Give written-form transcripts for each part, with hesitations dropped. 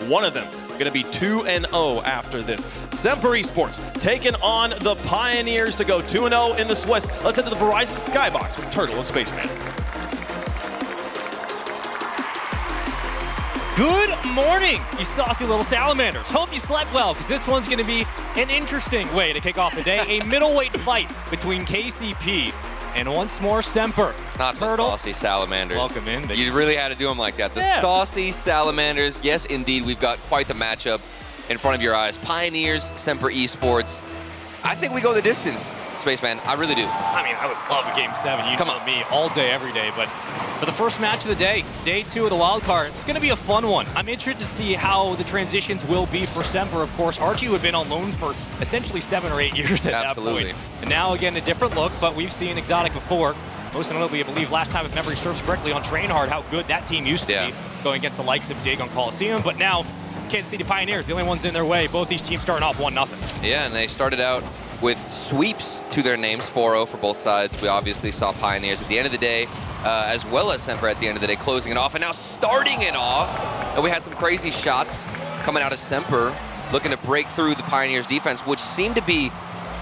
One of them going to be 2-0 after this. SMPR Esports taking on the Pioneers to go 2-0 in the Swiss. Let's head to the Verizon Skybox with Turtle and Spaceman. Good morning, you saucy little salamanders. Hope you slept well, because this one's going to be an interesting way to kick off the day. A middleweight fight between KCP and once more SMPR. Not the saucy salamanders. Welcome in. You really had to do them like that. The saucy salamanders. Yes, indeed, we've got quite the matchup in front of your eyes. Pioneers, SMPR Esports. I think we go the distance, Spaceman. I really do. I mean, I would love a Game 7. You know me all day, every day. But for the first match of the day, day 2 of the wild card, it's going to be a fun one. I'm interested to see how the transitions will be for SMPR. Of course, Archie, who had been on loan for essentially 7 or 8 years at that point. And now, again, a different look, but we've seen Exotic before. Most notably, I believe, last time, if memory serves correctly, on Trainhard, how good that team used to be, going against the likes of Dig on Coliseum. But now, Kansas City Pioneers, the only ones in their way. Both these teams starting off 1-0. Yeah, and they started out with sweeps to their names, 4-0 for both sides. We obviously saw Pioneers at the end of the day, as well as SMPR at the end of the day, closing it off. And now starting it off, and we had some crazy shots coming out of SMPR, looking to break through the Pioneers' defense, which seemed to be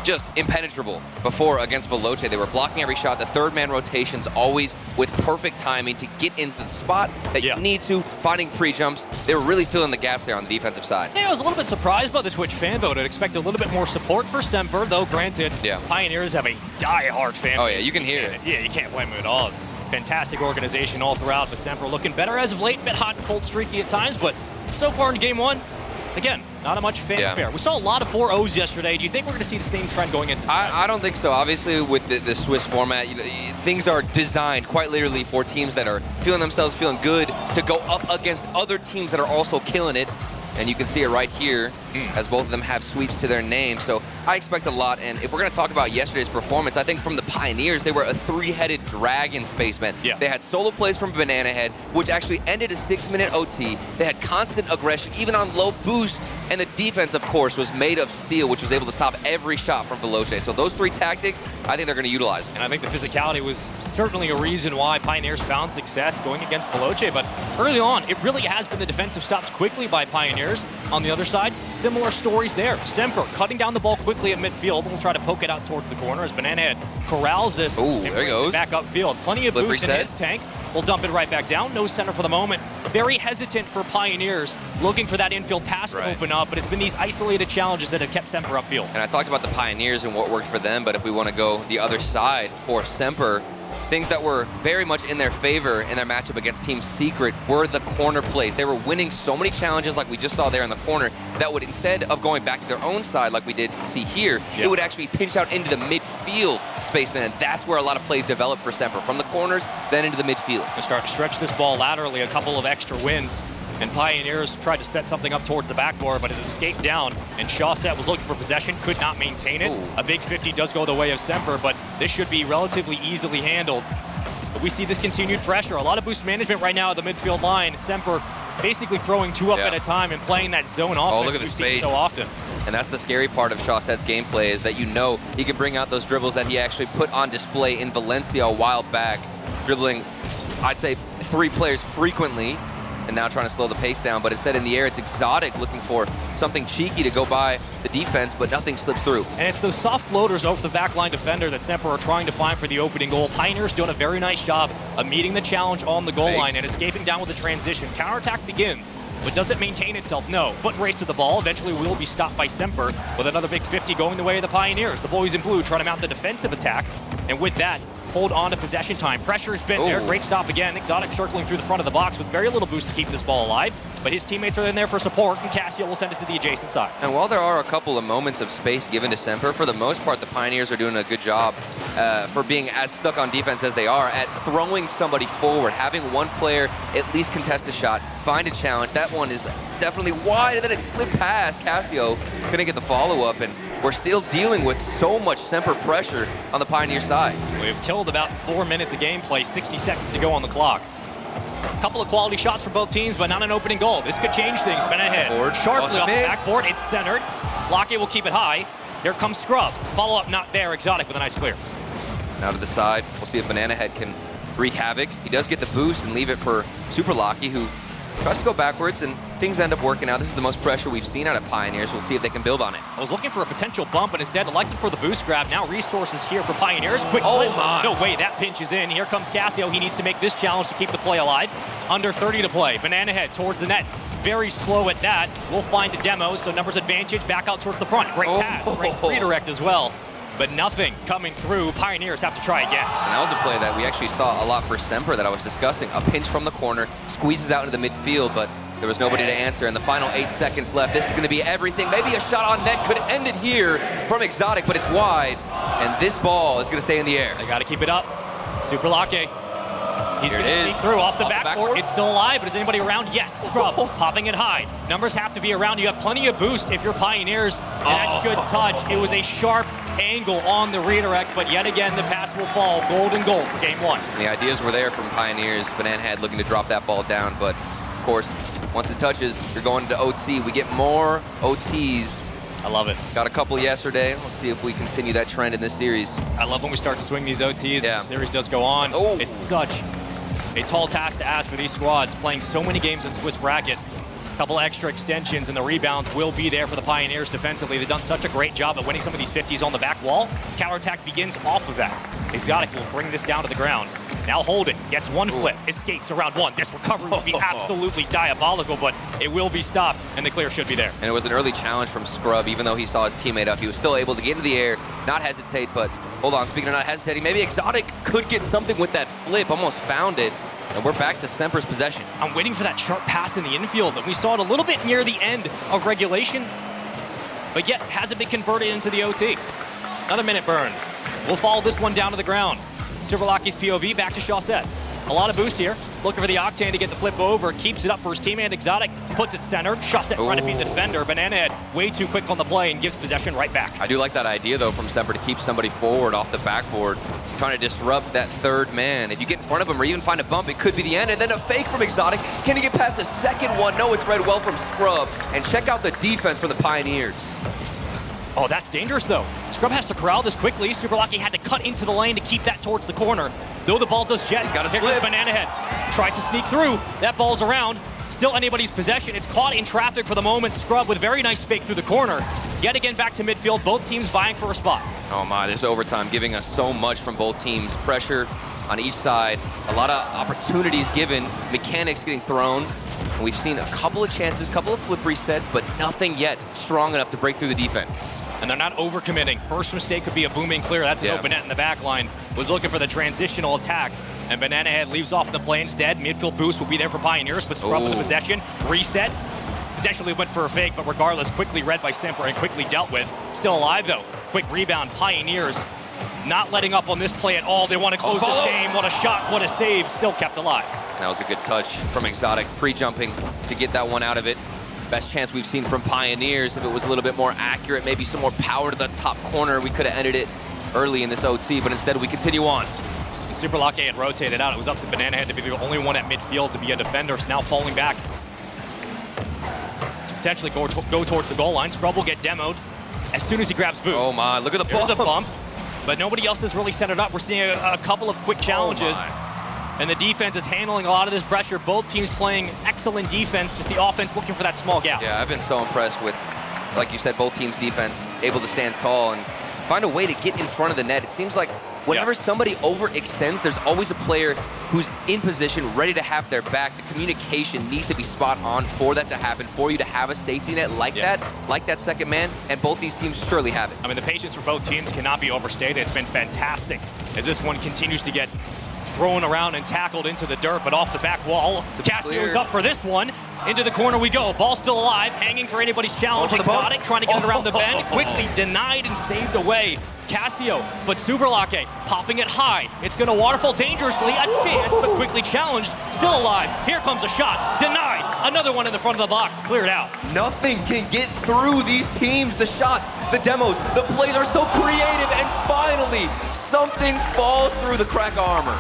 just impenetrable before against Veloce. They were blocking every shot. The third-man rotations always with perfect timing to get into the spot that you need to, finding pre-jumps. They were really filling the gaps there on the defensive side. Yeah, I was a little bit surprised by the Twitch fan vote. I'd expect a little bit more support for SMPR, though granted, Pioneers have a die-hard fan Oh yeah, you can hear it. Yeah, you can't blame them at all. It's a fantastic organization all throughout, but SMPR looking better as of late, a bit hot and cold streaky at times, but so far in Game 1, again, not a much fanfare. We saw a lot of 4-0s yesterday. Do you think we're going to see the same trend going into I don't think so. Obviously, with the Swiss format, things are designed quite literally for teams that are feeling themselves, feeling good, to go up against other teams that are also killing it. And you can see it right here, as both of them have sweeps to their name. So I expect a lot. And if we're going to talk about yesterday's performance, I think from the Pioneers, they were a 3-headed dragon, Spaceman. They had solo plays from Banana Head, which actually ended a 6-minute OT. They had constant aggression, even on low boost. And the defense, of course, was made of steel, which was able to stop every shot from Veloce. So those 3 tactics, I think they're going to utilize them. And I think the physicality was certainly a reason why Pioneers found success going against Veloce. But early on, it really has been the defensive stops quickly by Pioneers. On the other side, similar stories there. SMPR cutting down the ball quickly at midfield. We'll try to poke it out towards the corner as Banana Head corrals this. Ooh, there he goes. Back upfield. Plenty of boost in his tank. We'll dump it right back down. No center for the moment. Very hesitant for Pioneers, looking for that infield pass to open up, but it's been these isolated challenges that have kept SMPR upfield. And I talked about the Pioneers and what worked for them, but if we want to go the other side for SMPR, things that were very much in their favor in their matchup against Team Secret were the corner plays. They were winning so many challenges like we just saw there in the corner that would, instead of going back to their own side like we did see here, it would actually pinch out into the midfield, Spaceman, and that's where a lot of plays developed for SMPR, from the corners, then into the midfield. They start to stretch this ball laterally, a couple of extra wins, and Pioneers tried to set something up towards the backboard, but it escaped down, and Shawset was looking for possession, could not maintain it. A big 50 does go the way of SMPR, but this should be relatively easily handled. But we see this continued pressure. A lot of boost management right now at the midfield line. SMPR basically throwing 2 up at a time and playing that zone offense. Oh, look at the space so often. And that's the scary part of Shawset's gameplay, is that he can bring out those dribbles that he actually put on display in Valencia a while back, dribbling, I'd say, 3 players frequently, and now trying to slow the pace down. But instead in the air, it's Exotic looking for something cheeky to go by the defense, but nothing slips through. And it's those soft floaters over the backline defender that SMPR are trying to find for the opening goal. Pioneers doing a very nice job of meeting the challenge on the goal line and escaping down with the transition. Counterattack begins, but does it maintain itself? No. Foot race to the ball. Eventually will be stopped by SMPR with another big 50 going the way of the Pioneers. The boys in blue trying to mount the defensive attack, and with that, hold on to possession time. Pressure has been there. Great stop again. Exotic circling through the front of the box with very little boost to keep this ball alive. But his teammates are in there for support, and Cassio will send us to the adjacent side. And while there are a couple of moments of space given to SMPR, for the most part, the Pioneers are doing a good job for being as stuck on defense as they are at throwing somebody forward, having one player at least contest the shot, find a challenge. That one is definitely wide, and then it slipped past. Cassio couldn't get the follow-up, and we're still dealing with so much SMPR pressure on the Pioneer side. We've killed about 4 minutes of gameplay, 60 seconds to go on the clock. A couple of quality shots for both teams, but not an opening goal. This could change things. Banana Head sharply off the backboard. It's centered. Lockett will keep it high. Here comes Scrub. Follow-up not there. Exotic with a nice clear. Now to the side. We'll see if Banana Head can wreak havoc. He does get the boost and leave it for Super Locky, who tries to go backwards and things end up working out. This is the most pressure we've seen out of Pioneers. We'll see if they can build on it. I was looking for a potential bump, but instead elected for the boost grab. Now resources here for Pioneers. Quick Oh flip. my. No way, that pinch is in. Here comes Cassio. He needs to make this challenge to keep the play alive. Under 30 to play. Banana Head towards the net. Very slow at that. We'll find a demo, so numbers advantage. Back out towards the front. Great pass. Great redirect as well. But nothing coming through. Pioneers have to try again. And that was a play that we actually saw a lot for SMPR that I was discussing. A pinch from the corner, squeezes out into the midfield, but there was nobody to answer. In the final 8 seconds left, this is going to be everything. Maybe a shot on net could end it here from Exotic, but it's wide. And this ball is going to stay in the air. They got to keep it up. Super Lake. He's Here going it to is. sneak through off the Off the backboard. backboard. It's still alive, but is anybody around? Yes. Scrub popping it high. Numbers have to be around. You have plenty of boost if you're Pioneers, and that should touch. It was a sharp angle on the redirect, but yet again, the pass will fall. Golden goal for game one. The ideas were there from Pioneers. Banana Head looking to drop that ball down, but of course, once it touches, you're going to OT. We get more OTs. I love it. Got a couple yesterday. Let's see if we continue that trend in this series. I love when we start to swing these OTs. Yeah. The series does go on. Oh. It's such a tall task to ask for these squads, playing so many games in Swiss bracket. A couple extra extensions, and the rebounds will be there for the Pioneers defensively. They've done such a great job at winning some of these 50s on the back wall. Counterattack begins off of that. Exotic will bring this down to the ground. Now Holden gets one flip, escapes around one. This recovery will be absolutely diabolical, but it will be stopped, and the clear should be there. And it was an early challenge from Scrub. Even though he saw his teammate up, he was still able to get into the air, not hesitate, but hold on, speaking of not hesitating, maybe Exotic could get something with that flip, almost found it. And we're back to SMPR's possession. I'm waiting for that sharp pass in the infield, and we saw it a little bit near the end of regulation, but yet hasn't been converted into the OT. Another minute burn. We'll follow this one down to the ground. Silverlocky's POV back to Chaussette. A lot of boost here. Looking for the Octane to get the flip over. Keeps it up for his teammate. Exotic puts it centered. Chaussette trying to beat the defender. Banana Head way too quick on the play and gives possession right back. I do like that idea, though, from SMPR to keep somebody forward off the backboard, trying to disrupt that third man. If you get in front of him or even find a bump, it could be the end. And then a fake from Exotic. Can he get past the second one? No, it's read well from Scrub. And check out the defense for the Pioneers. Oh, that's dangerous, though. Scrub has to corral this quickly. Super Lucky had to cut into the lane to keep that towards the corner. Though the ball does jet. He's got a Here split. comes Banana Head. Tried to sneak through. That ball's around. Still anybody's possession. It's caught in traffic for the moment. Scrub with a very nice fake through the corner. Yet again back to midfield. Both teams vying for a spot. Oh my, this overtime giving us so much from both teams. Pressure on each side, a lot of opportunities given, mechanics getting thrown. And we've seen a couple of chances, couple of flip resets, but nothing yet strong enough to break through the defense. And they're not overcommitting. First mistake could be a booming clear. That's an open net in the back line. Was looking for the transitional attack. And Banana Head leaves off the play instead. Midfield boost will be there for Pioneers, but Scrub with the possession. Reset. Potentially went for a fake, but regardless, quickly read by SMPR and quickly dealt with. Still alive, though. Quick rebound. Pioneers not letting up on this play at all. They want to close this game. What a shot, what a save. Still kept alive. That was a good touch from Exotic, pre-jumping to get that one out of it. Best chance we've seen from Pioneers. If it was a little bit more accurate, maybe some more power to the top corner, we could have ended it early in this OT, but instead we continue on. And Super Lake had rotated out. It was up to Banana Head to be the only one at midfield to be a defender. So now falling back to potentially go towards the goal line. Scrub will get demoed as soon as he grabs boost. Oh my, look at the ball. There's a bump, but nobody else has really set it up. We're seeing a couple of quick challenges. And the defense is handling a lot of this pressure. Both teams playing excellent defense, just the offense looking for that small gap. Yeah, I've been so impressed with, like you said, both teams' defense, able to stand tall and find a way to get in front of the net. It seems like whenever somebody overextends, there's always a player who's in position, ready to have their back. The communication needs to be spot on for that to happen, for you to have a safety net like that second man, and both these teams surely have it. I mean, the patience for both teams cannot be overstated. It's been fantastic as this one continues to get thrown around and tackled into the dirt, but off the back wall. Castillo's up for this one. Into the corner we go. Ball still alive, hanging for anybody's challenge. Exotic trying to get it around the bend. Quickly denied and saved away. Cassio, but Superlake popping it high. It's going to waterfall dangerously. A chance, but quickly challenged. Still alive. Here comes a shot. Denied. Another one in the front of the box. Cleared out. Nothing can get through these teams. The shots, the demos, the plays are so creative, and finally, something falls through the crack armor.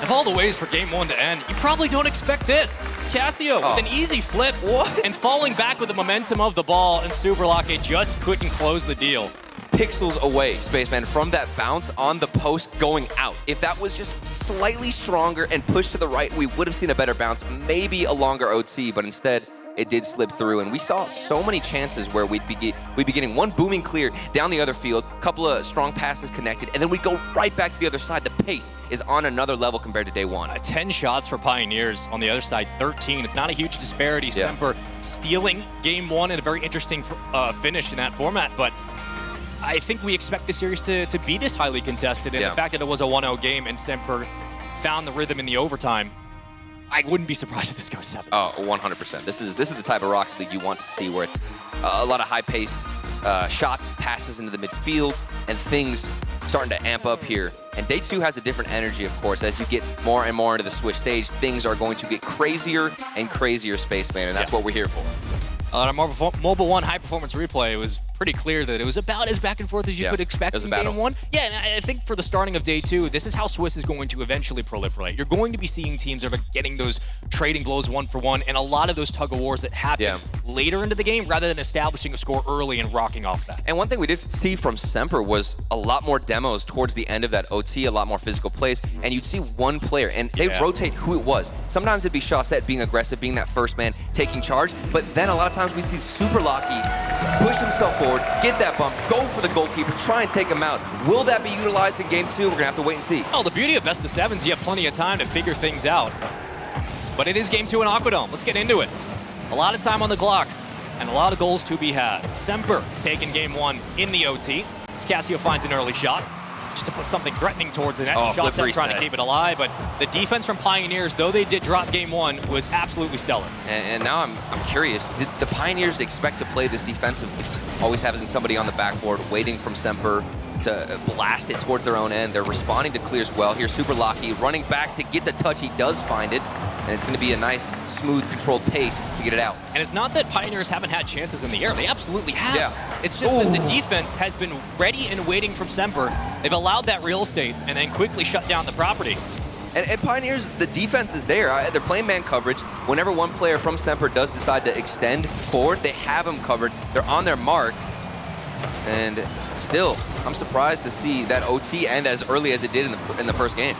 Of all the ways for game one to end, you probably don't expect this. Cassio with an easy flip and falling back with the momentum of the ball, and Superlake just couldn't close the deal. Pixels away, Spaceman, from that bounce on the post going out. If that was just slightly stronger and pushed to the right, we would have seen a better bounce, maybe a longer OT, but instead, it did slip through. And we saw so many chances where we'd be getting one booming clear down the other field, couple of strong passes connected, and then we'd go right back to the other side. The pace is on another level compared to day one. 10 shots for Pioneers. On the other side, 13. It's not a huge disparity. SMPR stealing game one in a very interesting finish in that format, but I think we expect the series to be this highly contested, and the fact that it was a 1-0 game and SMPR found the rhythm in the overtime, I wouldn't be surprised if this goes 7. Oh, 100%. This is the type of Rocket League you want to see, where it's a lot of high-paced shots, passes into the midfield, and things starting to amp up here. And day 2 has a different energy, of course. As you get more and more into the Switch stage, things are going to get crazier and crazier, Spaceman, and that's what we're here for. On our Mobile 1 high-performance replay, it was pretty clear that it was about as back and forth as you could expect in game 1. Yeah, and I think for the starting of day 2, this is how Swiss is going to eventually proliferate. You're going to be seeing teams that are getting those trading blows 1-for-1 and a lot of those tug-of-wars that happen later into the game rather than establishing a score early and rocking off that. And one thing we did see from SMPR was a lot more demos towards the end of that OT, a lot more physical plays, and you'd see one player, and they rotate who it was. Sometimes it'd be Chaussette being aggressive, being that first man, taking charge, but then a lot of times we see Super Lucky push himself forward, get that bump, go for the goalkeeper, try and take him out. Will that be utilized in game 2? We're going to have to wait and see. Oh, the beauty of best of 7s, you have plenty of time to figure things out. But it is game 2 in Aquadome. Let's get into it. A lot of time on the clock and a lot of goals to be had. SMPR taking game 1 in the OT. As Cassio finds an early shot, just to put something threatening towards the net. Chaussette trying to keep it alive, but the defense from Pioneers, though they did drop game 1, was absolutely stellar. And now I'm curious, did the Pioneers expect to play this defensively? Always having somebody on the backboard, waiting from SMPR to blast it towards their own end. They're responding to clears well. Here's Super Lucky running back to get the touch. He does find it, and it's going to be a nice, smooth, controlled pace to get it out. And it's not that Pioneers haven't had chances in the air. They absolutely have. Yeah. It's just that the defense has been ready and waiting from SMPR. They've allowed that real estate and then quickly shut down the property. And Pioneers, the defense is there. They're playing man coverage. Whenever one player from SMPR does decide to extend forward, they have them covered. They're on their mark. And still, I'm surprised to see that OT end as early as it did in the first game.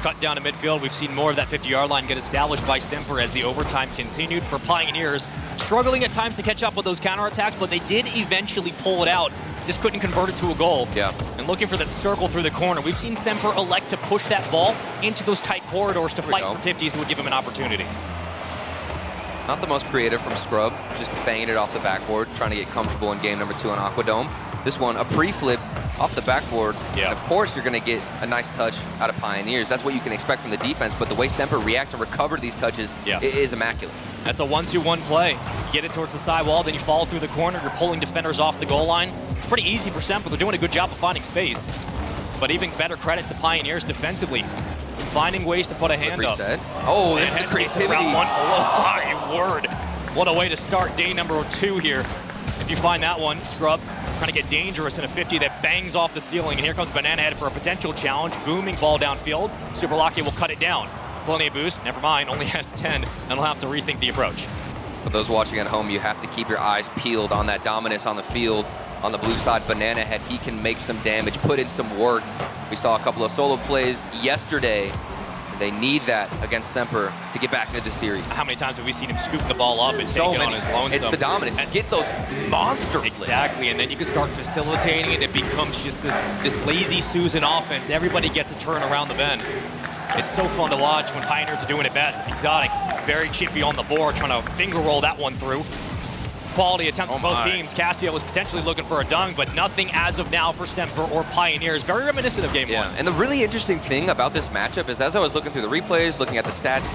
Cut down to midfield. We've seen more of that 50-yard line get established by SMPR as the overtime continued for Pioneers. Struggling at times to catch up with those counterattacks, but they did eventually pull it out. Just couldn't convert it to a goal. Yeah. And looking for that circle through the corner. We've seen SMPR elect to push that ball into those tight corridors to fight for 50s that would give them an opportunity. Not the most creative from Scrub, just banging it off the backboard, trying to get comfortable in game number 2 on Aquadome. This one, a pre-flip off the backboard. Yeah. And of course, you're going to get a nice touch out of Pioneers. That's what you can expect from the defense, but the way SMPR react and recover these touches is immaculate. That's a 1-2-1 play. You get it towards the sidewall, then you fall through the corner. You're pulling defenders off the goal line. It's pretty easy for SMPR. They're doing a good job of finding space. But even better credit to Pioneers defensively, finding ways to put a hand up. Oh, this is the creativity. Oh, my word. What a way to start day number 2 here. If you find that one, Scrub trying to get dangerous in a 50 that bangs off the ceiling. And here comes Banana Head for a potential challenge. Booming ball downfield. Super Lucky will cut it down. Plenty of boost. Never mind. Only has 10. And will have to rethink the approach. For those watching at home, you have to keep your eyes peeled on that dominance on the field. On the blue side, Banana Head, he can make some damage, put in some work. We saw a couple of solo plays yesterday. They need that against SMPR to get back into the series. How many times have we seen him scoop the ball up and take it on his lonesome? It's the dominance. Get those monster plays. Exactly, and then you can start facilitating, and it becomes just this lazy Susan offense. Everybody gets a turn around the bend. It's so fun to watch when Pioneers are doing it best. Exotic, very chippy on the board, trying to finger roll that one through. Quality attempt from both teams. Cassio was potentially looking for a dunk, but nothing as of now for SMPR or Pioneers. Very reminiscent of game 1. And the really interesting thing about this matchup is, as I was looking through the replays, looking at the stats,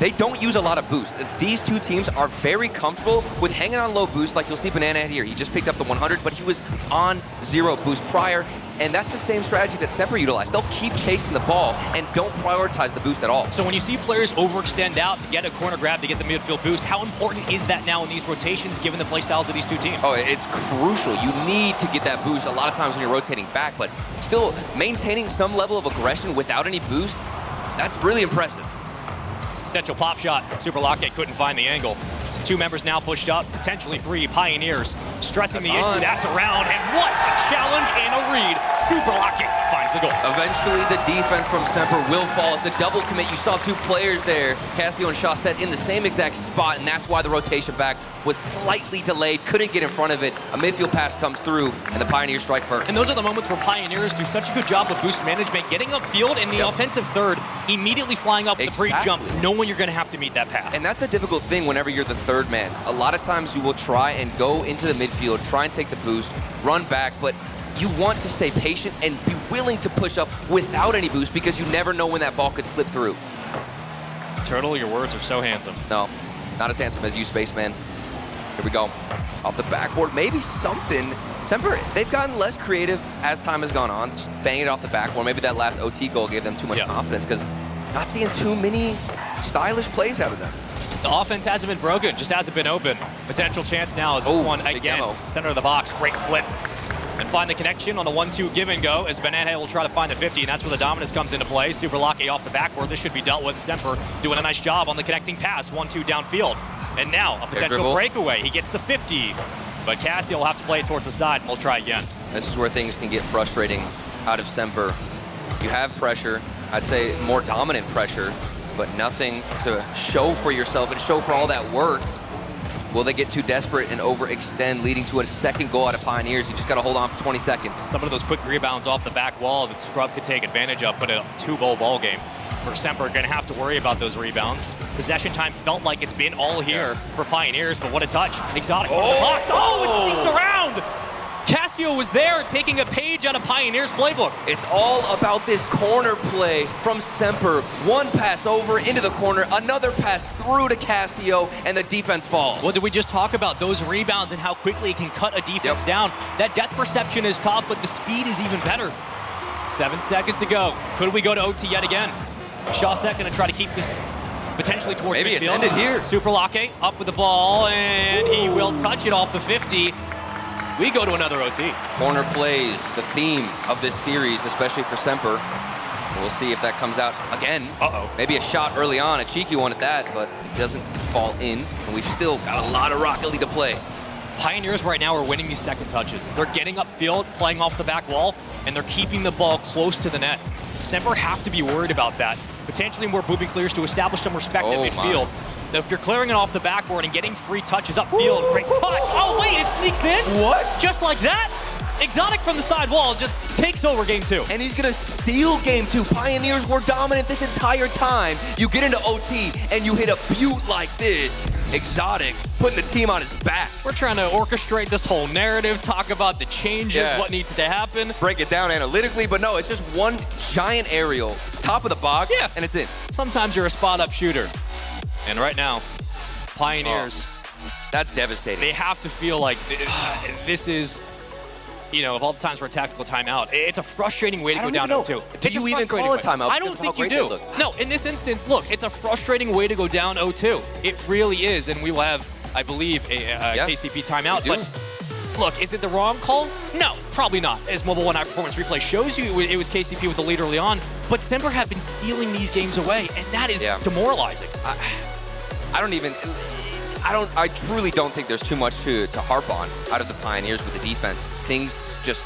they don't use a lot of boost. These two teams are very comfortable with hanging on low boost, like you'll see Banana Head here. He just picked up the 100, but he was on 0 boost prior, and that's the same strategy that SMPR utilized. They'll keep chasing the ball and don't prioritize the boost at all. So when you see players overextend out to get a corner grab, to get the midfield boost, how important is that now in these rotations, given the play styles of these two teams? Oh, it's crucial. You need to get that boost a lot of times when you're rotating back, but still maintaining some level of aggression without any boost, that's really impressive. Potential pop shot. Super Lockett couldn't find the angle. 2 members now pushed up, potentially 3. Pioneers stressing the issue. That's around, and what a challenge and a read. Super Lockett finds finds the goal. Eventually, the defense from Semper will fall. It's a double commit. You saw two players there, Cassio and Chaussette, in the same exact spot, and that's why the rotation back was slightly delayed. Couldn't get in front of it. A midfield pass comes through, and the Pioneers strike first. And those are the moments where Pioneers do such a good job of boost management, getting upfield, and the offensive third immediately flying up the free jump, knowing you're going to have to meet that pass. And that's the difficult thing whenever you're the third man. A lot of times you will try and go into the midfield, try and take the boost, run back, but you want to stay patient and be willing to push up without any boost because you never know when that ball could slip through. Turtle, your words are so handsome. No, not as handsome as you, Spaceman. Here we go. Off the backboard, maybe something. Semper, they've gotten less creative as time has gone on, just banging it off the backboard. Maybe that last OT goal gave them too much confidence because not seeing too many stylish plays out of them. The offense hasn't been broken, just hasn't been open. Potential chance now is this one again. Center of the box, great flip. And find the connection on the 1-2 give and go as Banana will try to find the 50, and that's where the dominance comes into play. Super Locke off the backboard. This should be dealt with. Semper doing a nice job on the connecting pass, 1-2 downfield. And now a potential breakaway. He gets the 50, but Cassio will have to play it towards the side, and we'll try again. This is where things can get frustrating out of Semper. You have pressure, I'd say more dominant pressure, but nothing to show for yourself and show for all that work. Will they get too desperate and overextend, leading to a second goal out of Pioneers? You just got to hold on for 20 seconds. Some of those quick rebounds off the back wall that Scrub could take advantage of, but a 2-goal ball game. For Semper, going to have to worry about those rebounds. Possession time felt like it's been all here for Pioneers, but what a touch. Exotic from the box. Oh, it sneaks around! Cassio was there taking a page out of Pioneer's playbook. It's all about this corner play from Semper. One pass over into the corner, another pass through to Cassio, and the defense falls. Well, did we just talk about those rebounds and how quickly it can cut a defense down? That depth perception is tough, but the speed is even better. 7 seconds to go. Could we go to OT yet again? Chaussette going to try to keep this potentially towards midfield. Maybe it's ended here. Super Locke up with the ball, and he will touch it off the 50. We go to another OT. Corner plays, the theme of this series, especially for Semper. We'll see if that comes out again. Maybe a shot early on, a cheeky one at that, but it doesn't fall in. And we've still got a lot of Rocket League to play. Pioneers right now are winning these second touches. They're getting upfield, playing off the back wall, and they're keeping the ball close to the net. Semper have to be worried about that. Potentially more boobie clears to establish some respect at midfield. Now, if you're clearing it off the backboard and getting free touches upfield, great touch. Oh, wait, it sneaks in? What? Just like that? Exotic from the side wall just takes over game 2. And he's gonna steal game 2. Pioneers were dominant this entire time. You get into OT and you hit a butte like this. Exotic putting the team on his back. We're trying to orchestrate this whole narrative, talk about the changes, what needs to happen. Break it down analytically, but no, it's just one giant aerial, top of the box, and it's in. Sometimes you're a spot-up shooter. And right now, Pioneers, that's devastating. They have to feel like this is, you know, of all the times for a tactical timeout, it's a frustrating way to go down 0-2. Did you even call a timeout? I don't think you do. No, in this instance, look, it's a frustrating way to go down 0-2. It really is, and we will have, I believe, a KCP timeout. But look, is it the wrong call? No, probably not. As Mobile One High Performance Replay shows you, it was KCP with the lead early on. But Semper have been stealing these games away, and that is demoralizing. I truly don't think there's too much to harp on out of the Pioneers with the defense. Things just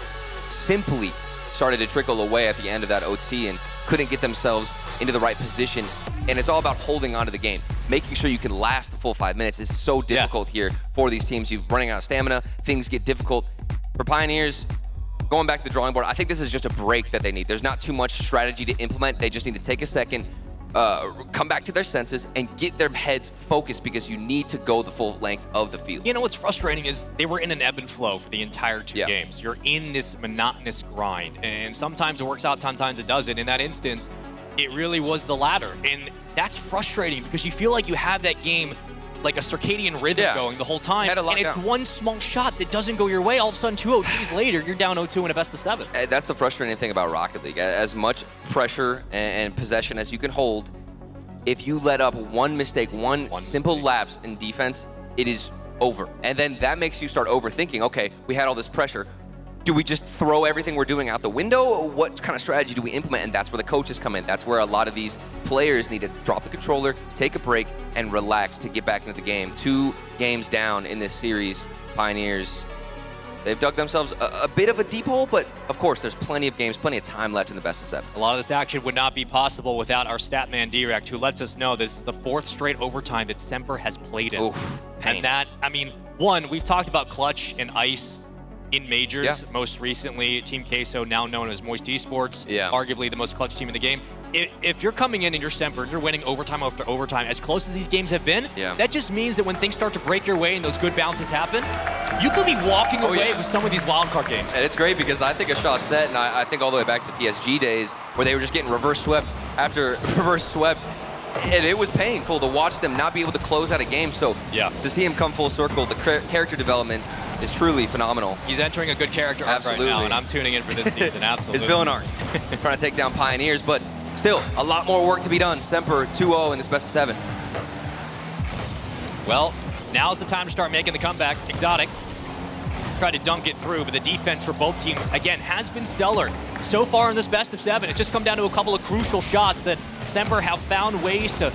simply started to trickle away at the end of that OT and couldn't get themselves into the right position. And it's all about holding on to the game. Making sure you can last the full 5 minutes is so difficult here for these teams. You're running out of stamina. Things get difficult. For Pioneers, going back to the drawing board, I think this is just a break that they need. There's not too much strategy to implement. They just need to take a second, come back to their senses and get their heads focused because you need to go the full length of the field. You know what's frustrating is they were in an ebb and flow for the entire 2 games. You're in this monotonous grind, and sometimes it works out, sometimes it doesn't. In that instance, it really was the latter, and that's frustrating because you feel like you have that game like a circadian rhythm going the whole time, and it's one small shot that doesn't go your way. All of a sudden, 2 OTs later, you're down 0-2 in a best of 7. That's the frustrating thing about Rocket League. As much pressure and possession as you can hold, if you let up one mistake, one simple lapse in defense, it is over. And then that makes you start overthinking, okay, we had all this pressure. Do we just throw everything we're doing out the window? What kind of strategy do we implement? And that's where the coaches come in. That's where a lot of these players need to drop the controller, take a break, and relax to get back into the game. 2 games down in this series. Pioneers They've dug themselves a bit of a deep hole, but of course, there's plenty of games, plenty of time left in the best of 7. A lot of this action would not be possible without our statman Direct, who lets us know this is the 4th straight overtime that Semper has played in. Oof, pain. And that, I mean, one, we've talked about Clutch and Ice in majors, most recently Team Queso, now known as Moist Esports, arguably the most clutch team in the game. If you're coming in and you're Semper, you're winning overtime after overtime, as close as these games have been, that just means that when things start to break your way and those good bounces happen, you could be walking away with some of these wildcard games. And it's great because I think a shot set, and I think all the way back to the PSG days, where they were just getting reverse swept after reverse swept, and it was painful to watch them not be able to close out a game. So to see him come full circle, the character development is truly phenomenal. He's entering a good character arc right now, and I'm tuning in for this season, absolutely. His villain arc, trying to take down Pioneers, but still, a lot more work to be done. Semper 2-0 in this best of 7. Well, now's the time to start making the comeback. Exotic tried to dunk it through, but the defense for both teams, again, has been stellar. So far in this best of 7, it's just come down to a couple of crucial shots that Semper have found ways to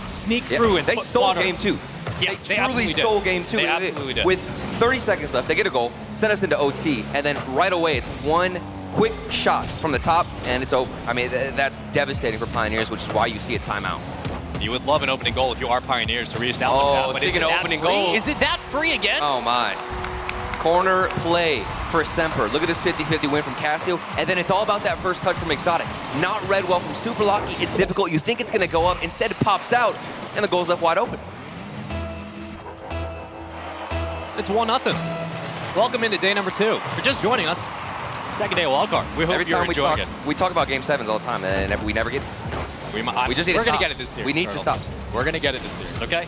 sneak through and they put stole water. game 2. Yeah, they truly stole game 2. They absolutely did. With 30 seconds left, they get a goal, send us into OT, and then right away, it's one quick shot from the top, and it's over. I mean, that's devastating for Pioneers, which is why you see a timeout. You would love an opening goal if you are Pioneers to reestablish that. But speaking of opening goals. Is it that free again? Oh, my. Corner play for Semper. Look at this 50-50 win from Casio, and then it's all about that first touch from Exotic. Not read well from Super Lucky. It's difficult. You think it's going to go up. Instead, it pops out, and the goal's left wide open. It's 1-0. Welcome into day number 2. If you're just joining us, second day of Wildcard. We hope you're enjoying it. We talk about Game 7s all the time, and we never get it. We just need to stop. We're going to get it this series. We need to stop. We're going to get it this series, okay?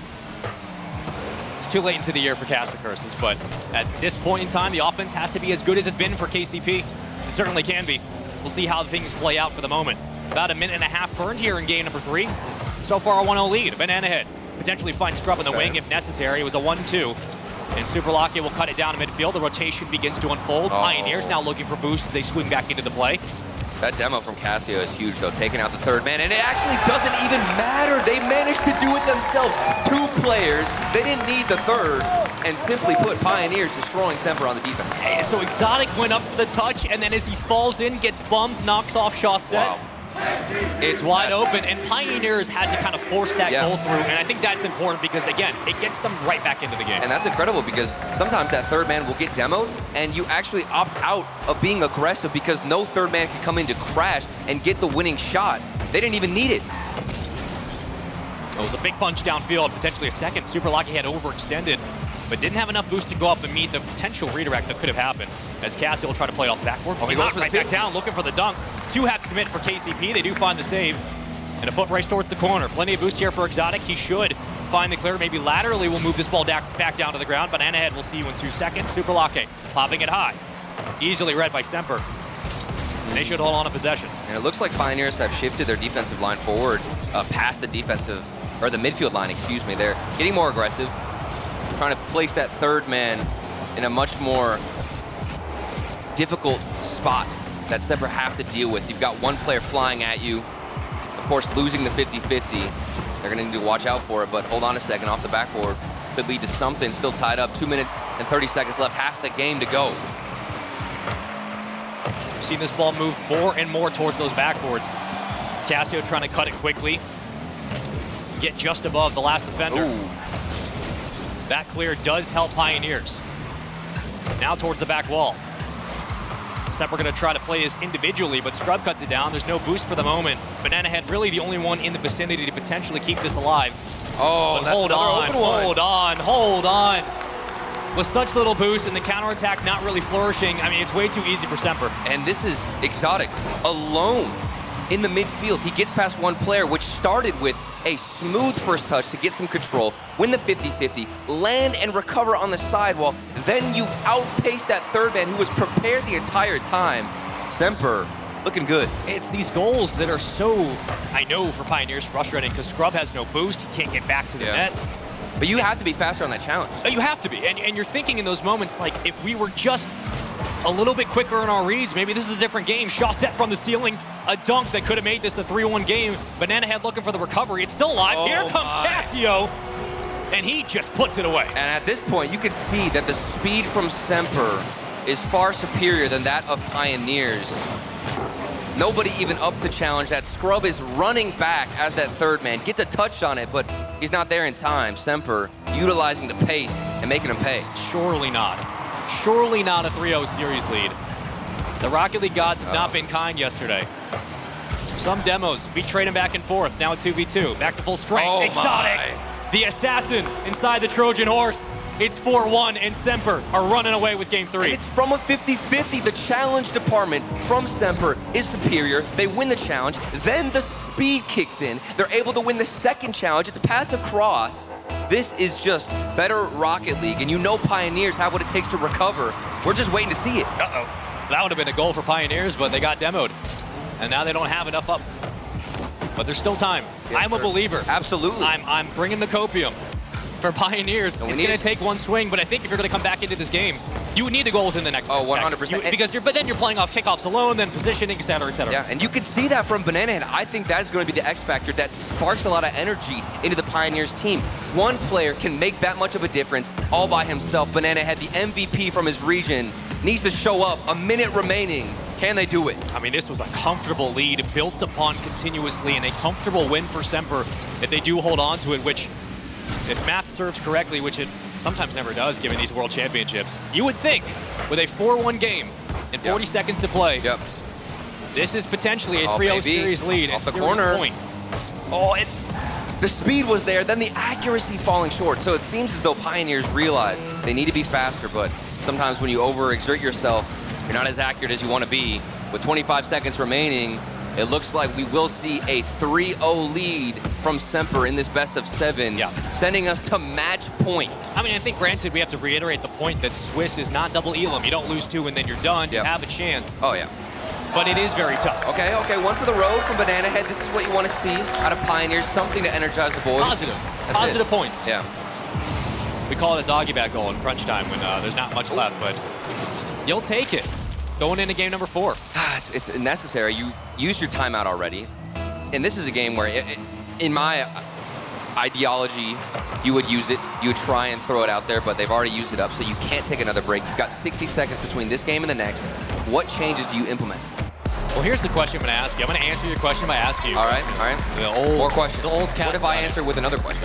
It's too late into the year for Caster Curses, but at this point in time, the offense has to be as good as it's been for KCP. It certainly can be. We'll see how things play out for the moment. About a minute and a half burned here in game number 3. So far, a 1-0 lead. Banana Head potentially find Scrub in the wing if necessary. It was a 1-2. And Super Lucky will cut it down to midfield. The rotation begins to unfold. Pioneers now looking for boosts as they swing back into the play. That demo from Casio is huge, though, taking out the third man, and it actually doesn't even matter. They managed to do it themselves. 2 players. They didn't need the third, and simply put, Pioneers destroying Semper on the defense. Hey, so Exotic went up for the touch, and then as he falls in, gets bumped, knocks off Chaussette. Wow. It's wide open, and Pioneers had to kind of force that goal through, and I think that's important because, again, it gets them right back into the game. And that's incredible because sometimes that third man will get demoed, and you actually opt out of being aggressive because no third man can come in to crash and get the winning shot. They didn't even need it. It was a big punch downfield, potentially a second. Super Lucky had overextended, but didn't have enough boost to go up and meet the potential redirect that could have happened. As Cassie will try to play it off the backboard. He goes right back down, looking for the dunk. 2 have to commit for KCP. They do find the save. And a foot race towards the corner. Plenty of boost here for Exotic. He should find the clear. Maybe laterally will move this ball back down to the ground. Banana Head will see you in 2 seconds. Super Lucky popping it high. Easily read by Semper. And they should hold on to possession. And it looks like Pioneers have shifted their defensive line forward past the defensive, or the midfield line, excuse me. They're getting more aggressive, trying to place that third man in a much more difficult spot that Semper have to deal with. You've got one player flying at you. Of course, losing the 50-50. They're going to need to watch out for it, but hold on a second. Off the backboard could lead to something. Still tied up. 2 minutes and 30 seconds left. Half the game to go. We've seen this ball move more and more towards those backboards. Casio trying to cut it quickly. Get just above the last defender. Ooh. That clear does help Pioneers. Now towards the back wall. Semper going to try to play this individually, but Scrub cuts it down. There's no boost for the moment. Banana Head really the only one in the vicinity to potentially keep this alive. Oh, but hold on. With such little boost and the counterattack not really flourishing, I mean, it's way too easy for Semper. And this is Exotic alone in the midfield. He gets past one player, which started with a smooth first touch to get some control, win the 50-50, land and recover on the sidewall. Then you outpace that third man who was prepared the entire time. Semper looking good. It's these goals that are so, I know for Pioneers, frustrating because Scrub has no boost. He can't get back to the net. But you have to be faster on that challenge. You have to be. And you're thinking in those moments, like, if we were just a little bit quicker in our reads, maybe this is a different game. Chaussette from the ceiling, a dunk that could have made this a 3-1 game. Banana Head looking for the recovery. It's still alive. Here comes Casio, and he just puts it away. And at this point, you can see that the speed from Semper is far superior than that of Pioneers. Nobody even up to challenge. That Scrub is running back as that third man. Gets a touch on it, but he's not there in time. Semper utilizing the pace and making him pay. Surely not. Surely not a 3-0 series lead. The Rocket League gods have not been kind yesterday. Some demos, we trade him back and forth. Now a 2v2, back to full strength. Oh Exotic, my. the assassin inside the Trojan horse. It's 4-1, and Semper are running away with game 3. And it's from a 50-50. The challenge department from Semper is superior. They win the challenge. Then the speed kicks in. They're able to win the second challenge. It's pass across. This is just better Rocket League, and you know Pioneers have what it takes to recover. We're just waiting to see it. Uh-oh. That would have been a goal for Pioneers, but they got demoed. And now they don't have enough up. But there's still time. Yeah, I'm a believer. Absolutely. I'm bringing the copium. For Pioneers, it's going to take one swing, but I think if you're going to come back into this game, you would need to go within the next 100%. Because but then you're playing off kickoffs alone, then positioning, et cetera, et cetera. Yeah, and you can see that from Banana Head. I think that's going to be the X factor that sparks a lot of energy into the Pioneers team. One player can make that much of a difference all by himself. Banana Head, the MVP from his region, needs to show up. A minute remaining. Can they do it? I mean, this was a comfortable lead built upon continuously, and a comfortable win for Semper if they do hold on to it, which, if math serves correctly, which it sometimes never does given these World Championships, you would think with a 4-1 game and 40 seconds to play, this is potentially a 3-0 series lead. Off the corner. Point. Oh, the speed was there, then the accuracy falling short. So it seems as though Pioneers realize they need to be faster, but sometimes when you overexert yourself, you're not as accurate as you want to be. With 25 seconds remaining, it looks like we will see a 3-0 lead from Semper in this best of 7, sending us to match point. I mean, I think, granted, we have to reiterate the point that Swiss is not double Elam. You don't lose 2 and then you're done. You have a chance. Oh, yeah. But it is very tough. Okay, one for the road from Banana Head. This is what you want to see out of Pioneers, something to energize the boys. Positive points. Yeah. We call it a doggy bag goal in crunch time when there's not much left, but you'll take it. Going into game number 4. It's necessary. You used your timeout already. And this is a game where, in my ideology, you would use it. You would try and throw it out there, but they've already used it up, so you can't take another break. You've got 60 seconds between this game and the next. What changes do you implement? Well, here's the question I'm going to ask you. I'm going to answer your question by asking you. All right. More questions. The old what if I answer with another question?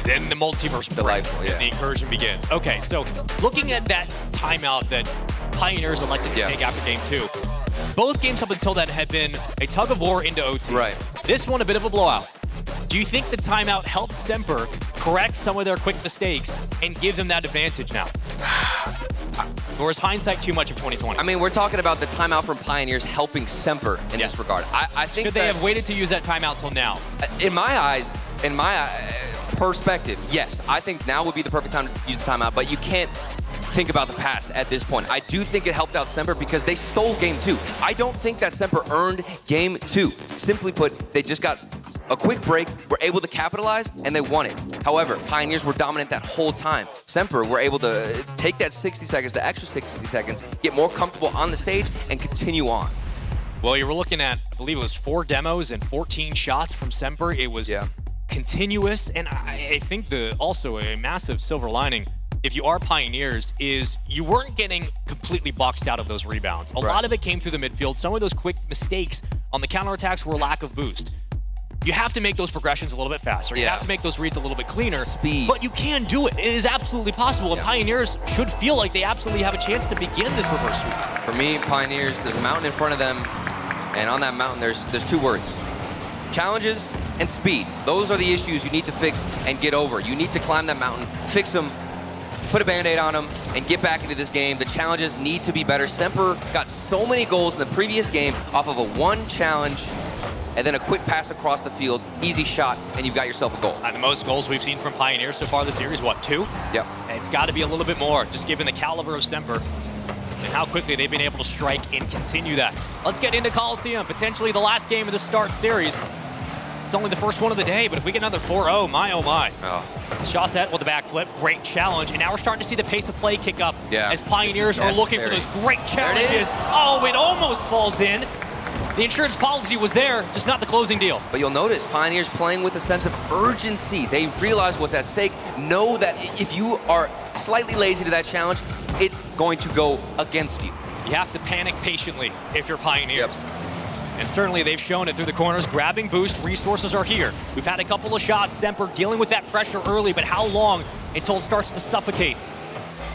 Then the multiverse breaks, and the incursion begins. Okay, so looking at that timeout that Pioneers elected to take after game 2, both games up until then had been a tug of war into OT. Right. This one, a bit of a blowout. Do you think the timeout helped Semper correct some of their quick mistakes and give them that advantage now? Or is hindsight too much of 2020? I mean, we're talking about the timeout from Pioneers helping Semper in this regard. I think should they have waited to use that timeout till now? In my eyes, in my perspective, yes. I think now would be the perfect time to use the timeout, but you can't think about the past at this point. I do think it helped out Semper because they stole game 2. I don't think that Semper earned game 2. Simply put, they just got a quick break, were able to capitalize, and they won it. However, Pioneers were dominant that whole time. Semper were able to take that 60 seconds, the extra 60 seconds, get more comfortable on the stage, and continue on. Well, you were looking at, I believe it was 4 demos and 14 shots from Semper. It was continuous, and I think also a massive silver lining, if you are Pioneers, is you weren't getting completely boxed out of those rebounds. A lot of it came through the midfield. Some of those quick mistakes on the counterattacks were lack of boost. You have to make those progressions a little bit faster. You have to make those reads a little bit cleaner. Speed. But you can do it. It is absolutely possible. And Pioneers should feel like they absolutely have a chance to begin this reverse sweep. For me, Pioneers, there's a mountain in front of them, and on that mountain, there's 2 words. Challenges and speed. Those are the issues you need to fix and get over. You need to climb that mountain, fix them, put a Band-Aid on them, and get back into this game. The challenges need to be better. Semper got so many goals in the previous game off of a 1 challenge, and then a quick pass across the field, easy shot, and you've got yourself a goal. And the most goals we've seen from Pioneers so far this series, what, 2? Yep. And it's got to be a little bit more, just given the caliber of Semper and how quickly they've been able to strike and continue that. Let's get into Coliseum, potentially the last game of the start series. It's only the first one of the day, but if we get another 4-0, my oh my. Shawset with the backflip, great challenge, and now we're starting to see the pace of play kick up as Pioneers are looking for those great challenges. Oh, it almost falls in. The insurance policy was there, just not the closing deal. But you'll notice Pioneers playing with a sense of urgency. They realize what's at stake, know that if you are slightly lazy to that challenge, it's going to go against you. You have to panic patiently if you're Pioneers. Yep. And certainly they've shown it through the corners. Grabbing boost, resources are here. We've had a couple of shots. Semper dealing with that pressure early, but how long until it starts to suffocate?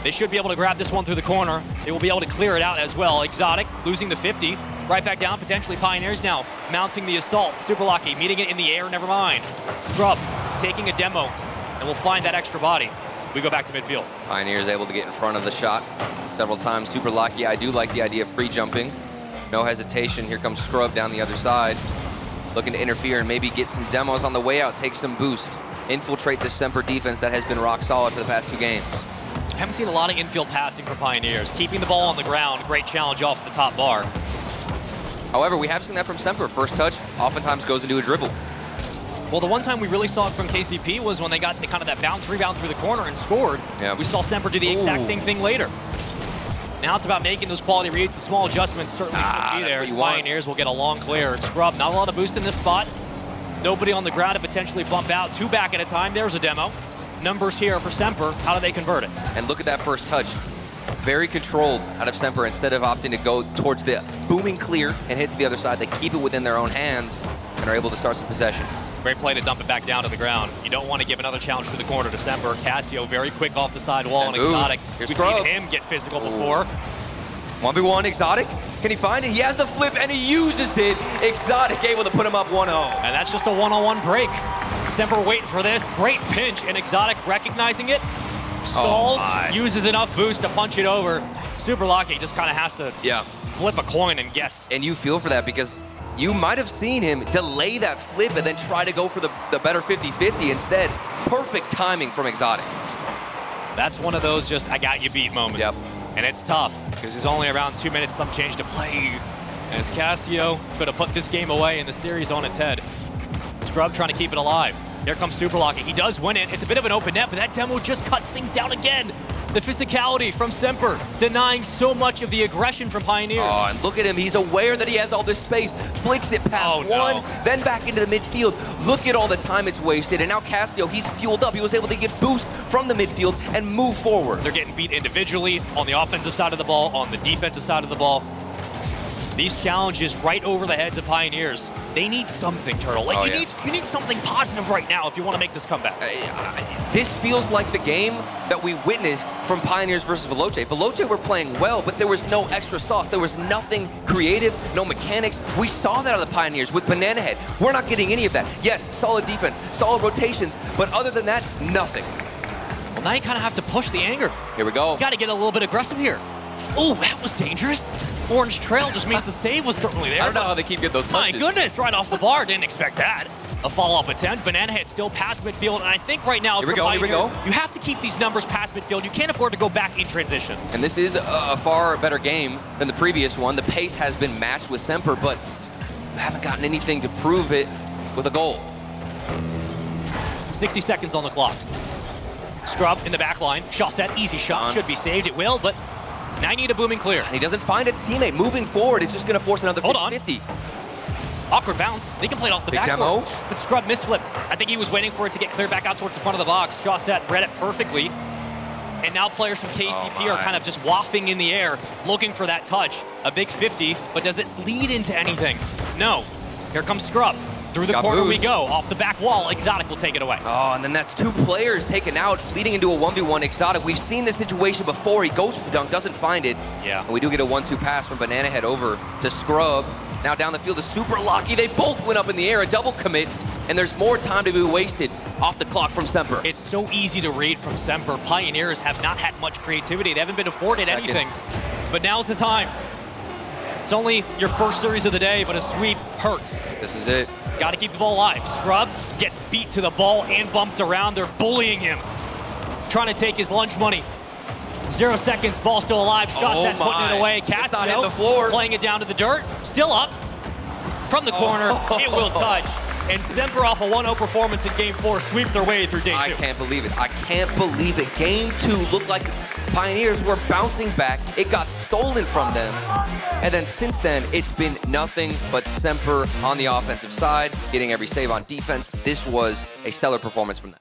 They should be able to grab this one through the corner. They will be able to clear it out as well. Exotic losing the 50. Right back down, potentially Pioneers now mounting the assault. Super Lucky meeting it in the air, never mind. Scrub taking a demo, and we'll find that extra body. We go back to midfield. Pioneers able to get in front of the shot several times. Super Lucky. I do like the idea of pre-jumping. No hesitation. Here comes Scrub down the other side. Looking to interfere and maybe get some demos on the way out. Take some boost. Infiltrate the Semper defense that has been rock solid for the past 2 games. I haven't seen a lot of infield passing from Pioneers. Keeping the ball on the ground, great challenge off the top bar. However, we have seen that from Semper. First touch oftentimes goes into a dribble. Well, the one time we really saw it from KCP was when they got the, kind of that bounce rebound through the corner and scored. Yeah. We saw Semper do the exact same thing later. Now it's about making those quality reads. The small adjustments certainly should be there. As Pioneers will get a long clear. Scrub, not a lot of boost in this spot. Nobody on the ground to potentially bump out. 2 back at a time. There's a demo. Numbers here for Semper. How do they convert it? And look at that first touch. Very controlled out of Semper. Instead of opting to go towards the booming clear and hit to the other side, they keep it within their own hands and are able to start some possession. Great play to dump it back down to the ground. You don't want to give another challenge to the corner to Semper. Cassio very quick off the side wall, and Exotic. We've seen him get physical before. 1v1 Exotic. Can he find it? He has the flip and he uses it. Exotic able to put him up 1-0. And that's just a one-on-one break. Semper waiting for this. Great pinch, and Exotic recognizing it. Stalls, uses enough boost to punch it over. Super Lucky just kind of has to flip a coin and guess. And you feel for that because you might have seen him delay that flip and then try to go for the better 50-50 instead. Perfect timing from Exotic. That's one of those just I got you beat moments. Yep. And it's tough because there's only around 2 minutes some change to play. As Cassio could have put this game away and the series on its head. Scrub trying to keep it alive. Here comes Super Lucky. He does win it. It's a bit of an open net, but that demo just cuts things down again. The physicality from Semper, denying so much of the aggression from Pioneers. Oh, and look at him. He's aware that he has all this space. Flicks it past one, then back into the midfield. Look at all the time it's wasted. And now Cassio, he's fueled up. He was able to get boost from the midfield and move forward. They're getting beat individually on the offensive side of the ball, on the defensive side of the ball. These challenges right over the heads of Pioneers. They need something, Turtle. Like you need something positive right now if you want to make this comeback. This feels like the game that we witnessed from Pioneers versus Veloce. Veloce were playing well, but there was no extra sauce. There was nothing creative, no mechanics. We saw that on the Pioneers with Banana Head. We're not getting any of that. Yes, solid defense, solid rotations, but other than that, nothing. Well, now you kind of have to push the anger. Here we go. Got to get a little bit aggressive here. Oh, that was dangerous. Orange trail just means the save was certainly there. I don't know how they keep getting those punches. My goodness, right off the bar. Didn't expect that. A follow-up attempt. Banana Head still past midfield, and I think right now, here we go. You have to keep these numbers past midfield. You can't afford to go back in transition. And this is a far better game than the previous one. The pace has been matched with Semper, but we haven't gotten anything to prove it with a goal. 60 seconds on the clock. Scrub in the back line. Shot set, easy shot. Should be saved. It will, but now you need a booming clear. And he doesn't find a teammate. Moving forward, it's just going to force another 50-50. Awkward bounce. They can play it off the backboard. But Scrub misflipped. I think he was waiting for it to get cleared back out towards the front of the box. Shot set, read it perfectly. And now players from KCP are kind of just wafting in the air, looking for that touch. A big 50, but does it lead into anything? No. Here comes Scrub. Through the corner we go. Off the back wall, Exotic will take it away. Oh, and then that's 2 players taken out, leading into a 1v1 Exotic. We've seen this situation before. He goes for the dunk, doesn't find it. Yeah. And we do get a 1-2 pass from Banana Head over to Scrub. Now down the field is Super Lucky. They both went up in the air, a double commit, and there's more time to be wasted off the clock from Semper. It's so easy to read from Semper. Pioneers have not had much creativity. They haven't been afforded anything. But now's the time. It's only your first series of the day, but a sweep hurts. This is it. Got to keep the ball alive. Scrub gets beat to the ball and bumped around. They're bullying him. Trying to take his lunch money. 0 seconds, ball still alive. Shot that, putting it away. Cassio the floor. Playing it down to the dirt. Still up. From the corner, it will touch. And Semper off a 1-0 performance in Game 4 sweep their way through Day 2. I can't believe it. I can't believe it. Game 2 looked like Pioneers were bouncing back. It got stolen from them. And then since then, it's been nothing but Semper on the offensive side, getting every save on defense. This was a stellar performance from them.